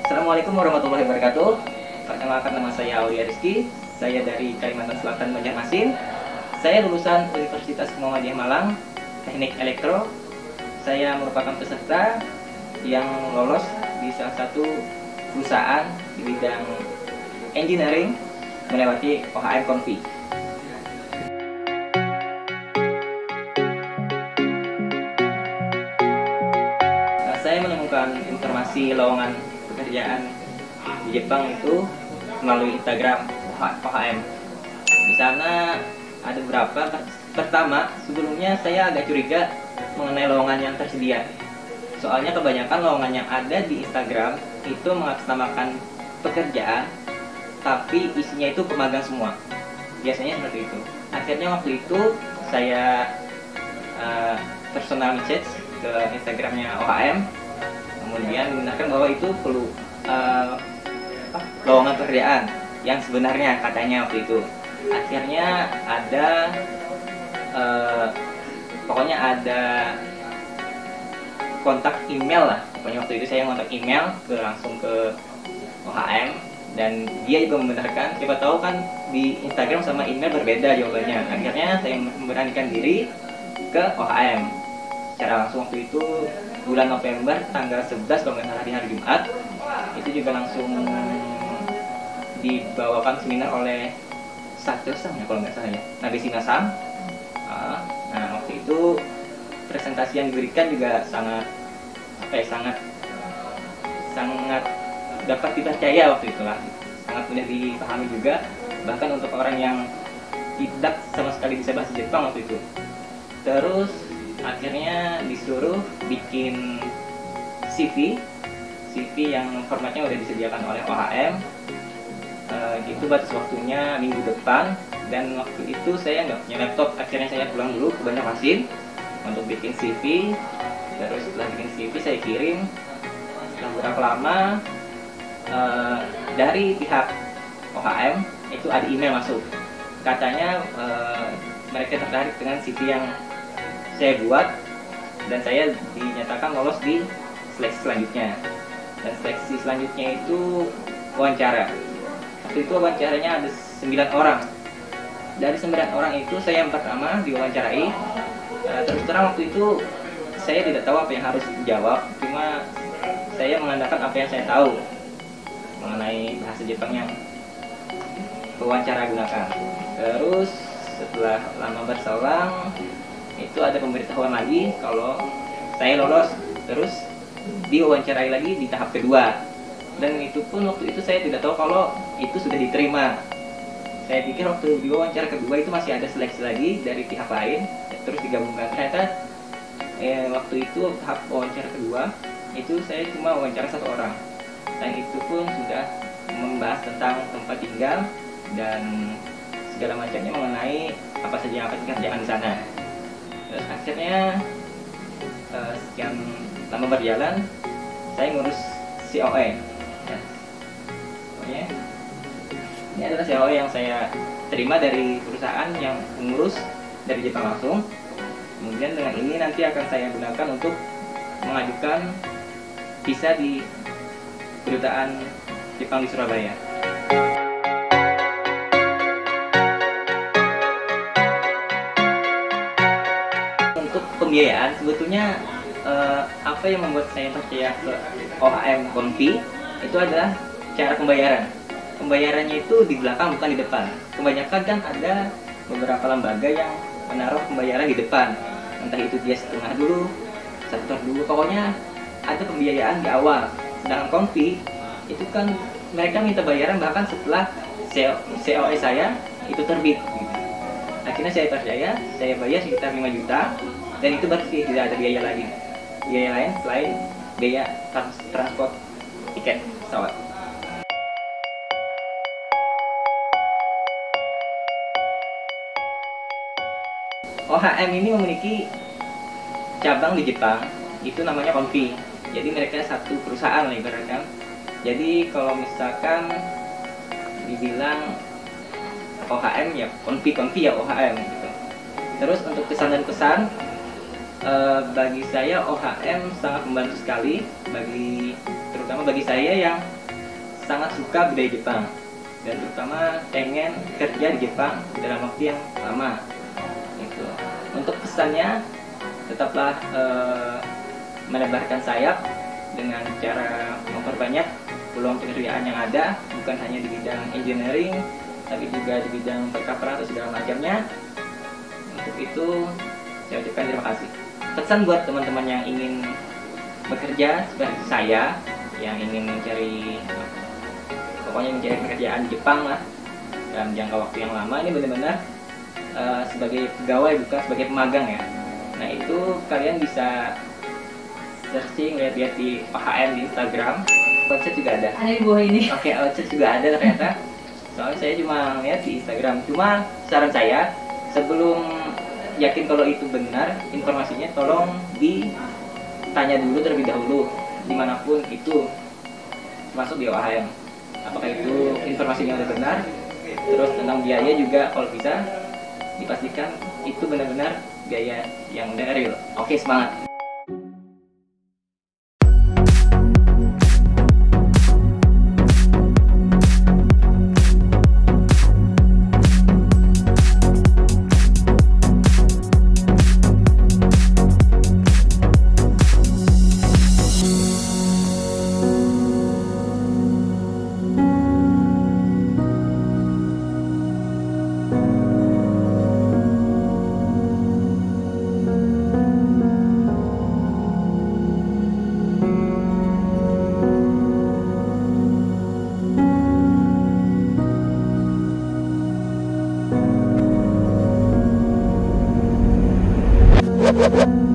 Assalamualaikum warahmatullahi wabarakatuh. Perkenalkan, nama saya Aulia Rizky. Saya dari Kalimantan Selatan, Banjarmasin. Saya lulusan Universitas Muhammadiyah Malang, Teknik Elektro. Saya merupakan peserta yang lolos di salah satu perusahaan di bidang engineering melewati OHM Konfi. Saya menemukan informasi lowongan pekerjaan di Jepang itu melalui Instagram OHM. Di sana ada beberapa. Pertama, sebelumnya saya agak curiga mengenai lowongan yang tersedia. Soalnya kebanyakan lowongan yang ada di Instagram itu mengatasnamakan pekerjaan, tapi isinya itu pemagang semua. Biasanya seperti itu. Akhirnya waktu itu saya personal message ke Instagramnya OHM, kemudian menggunakan bahwa itu perlu lowongan pekerjaan yang sebenarnya katanya waktu itu. Akhirnya ada pokoknya ada kontak email lah. Pokoknya waktu itu saya kontak email langsung ke OHM, dan dia juga membenarkan. Siapa tahu kan di Instagram sama email berbeda jawabannya. Akhirnya saya memberanikan diri ke OHM secara langsung. Waktu itu bulan November tanggal 11 kalau nggak salah, di hari Jumat. Itu juga langsung dibawakan seminar oleh Satgasam ya kalau nggak salah ya, Nabi Singasam. Nah waktu itu presentasi yang diberikan juga sangat sangat dapat dipercaya waktu itulah, sangat mudah dipahami juga, bahkan untuk orang yang tidak sama sekali bisa bahasa Jepang waktu itu. Terus akhirnya disuruh bikin CV yang formatnya udah disediakan oleh OHM. Itu batas waktunya minggu depan, dan waktu itu saya nggak punya laptop. Akhirnya saya pulang dulu ke Banjarmasin untuk bikin CV. Terus setelah bikin CV saya kirim. Setelah beberapa lama dari pihak OHM itu ada email masuk, katanya mereka tertarik dengan CV yang saya buat, dan saya dinyatakan lolos di seleksi selanjutnya. Dan seleksi selanjutnya itu wawancara. Waktu itu wawancaranya ada 9 orang. Dari 9 orang itu saya yang pertama diwawancarai. Terus terang waktu itu saya tidak tahu apa yang harus dijawab, cuma saya mengandalkan apa yang saya tahu mengenai bahasa Jepang yang pewawancara gunakan. Terus setelah lama berselang itu ada pemberitahuan lagi kalau saya lolos, terus diwawancarai lagi di tahap kedua. Dan itu pun waktu itu saya tidak tahu kalau itu sudah diterima. Saya pikir waktu di wawancara kedua itu masih ada seleksi lagi dari pihak lain, terus digabungkan. Ternyata waktu itu tahap wawancara kedua itu saya cuma wawancara 1 orang, dan itu pun sudah membahas tentang tempat tinggal dan segala macamnya mengenai apa saja yang akan dikerjakan di sana. Terus akhirnya sekian lama berjalan, saya ngurus COE. Ya. Pokoknya ini adalah COE yang saya terima dari perusahaan yang mengurus dari Jepang langsung. Kemudian dengan ini nanti akan saya gunakan untuk mengajukan visa di kedutaan Jepang di Surabaya. Untuk pembiayaan, sebetulnya apa yang membuat saya percaya ke OHM Konfi itu adalah cara pembayaran. Pembayarannya itu di belakang, bukan di depan. Kebanyakan kan ada beberapa lembaga yang menaruh pembayaran di depan, entah itu dia setengah dulu, 1/3 dulu, pokoknya ada pembiayaan di awal. Sedangkan Konfi itu kan mereka minta bayaran bahkan setelah COE saya itu terbit. Akhirnya saya percaya, saya bayar sekitar 5 juta, dan itu bersih, tidak ada biaya lagi, biaya lain selain biaya transport tiket pesawat. OHM ini memiliki cabang di Jepang, itu namanya Konfi. Jadi mereka satu perusahaan lah ibaratnya. Jadi kalau misalkan dibilang OHM ya Konfi ya OHM gitu. Terus untuk kesan dan pesan, bagi saya OHM sangat membantu sekali, terutama bagi saya yang sangat suka budaya Jepang dan terutama pengen kerja di Jepang dalam waktu yang lama. Gitu. Untuk pesannya, tetaplah menebarkan sayap dengan cara memperbanyak peluang pekerjaan yang ada, bukan hanya di bidang engineering, tapi juga di bidang perkapalan atau segala macamnya. Untuk itu, saya ucapkan terima kasih. Pesan buat teman-teman yang ingin bekerja seperti saya, yang ingin mencari, pokoknya mencari pekerjaan di Jepang lah dalam jangka waktu yang lama, ini benar-benar sebagai pegawai, bukan sebagai pemagang ya. Nah, itu kalian bisa searching, lihat-lihat di OHM di Instagram. Outchat juga ada. Ada di bawah ini. Oke, Outchat juga ada ternyata. Soalnya saya cuma lihat di Instagram. Cuma saran saya, sebelum yakin kalau itu benar informasinya, tolong ditanya dulu terlebih dahulu dimanapun itu, masuk di OHM. Apakah itu informasinya udah benar? Terus tentang biaya juga kalau bisa dipastikan itu benar-benar biaya yang udah real. Oke, semangat. We'll be right back.